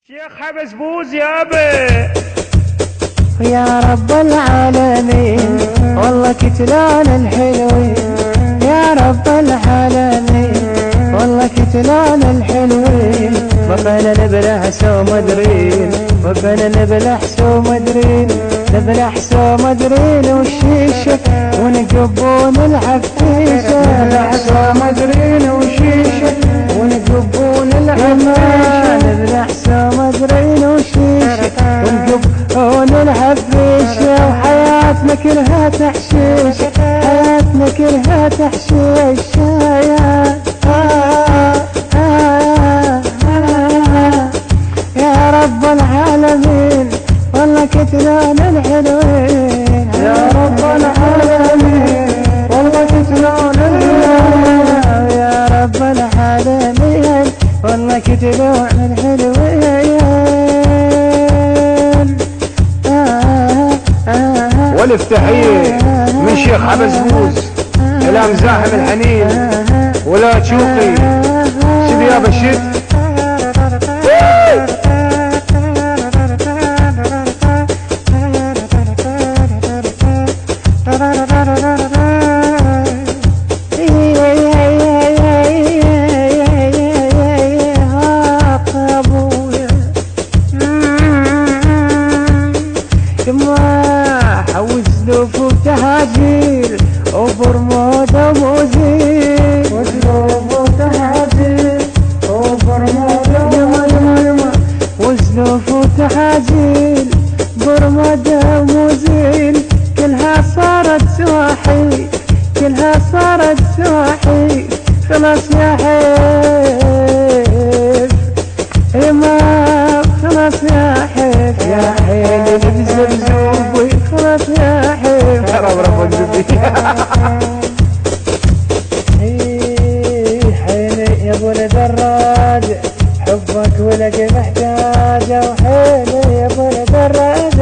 شيخ حبس بوز يابا. يا رب العالمين والله كتلان الحلوين، يا رب العالمين والله كتلان الحلوين، وكان نبلحس ومدرين، وكان نبلحس ومدرين، نبلحس ومدرين والشيشة ونقب ونلعب فيشة، نبلحس ومدرين والشيشة ونقب ونلعب فيشة، نبلحس ومدرين والشيشة ونقب ونلعب فيشة، وحياتنا كلها تحشيشة، حياتنا كلها تحشيشة. يا رب العالمين والله كتلان الحلوين، يا رب العالمين والله كتلان الحلوين، يا رب العالمين والله كتلان الحلوين. والافتحية من شيخ حبس بوز إلى مزاحم الحنين ولا تشوقي شد يابا شد. وزلوف وتهاجير وبرمودا وموزين، وزلوف وتهاجير وبرمودا وموزين، وزلوف وتهاجير برمودا وموزين، كلها صارت سواحي، كلها صارت سواحي، خلاص يا حيف إمام، خلاص يا حيف يا حيل بزبزوبي، خلاص يا حيف حرام ربك زبي. حيلي يا ابو الدراج حبك ولك محتاجة، وحيلي يا ابو الدراج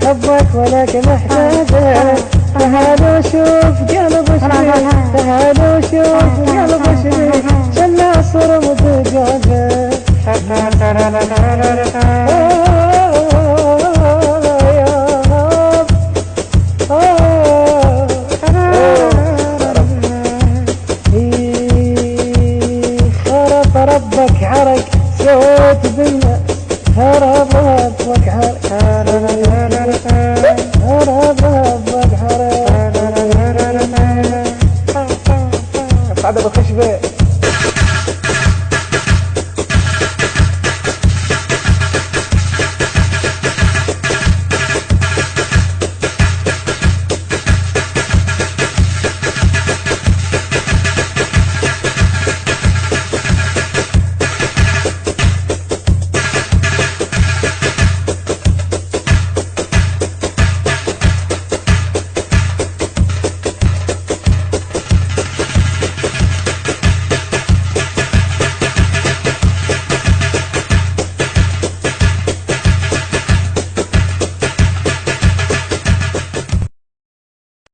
حبك ولك محتاجة، تعالوا شوف قلب شريك، تعالوا شوف قلب شريك، شنا صر متجاجة. خرب ربك عرق صوت بينا، خرب ربك عرق، خرب ربك عرق. قاعدة بالخشبة.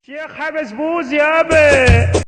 شيخ حبس بوز يابا.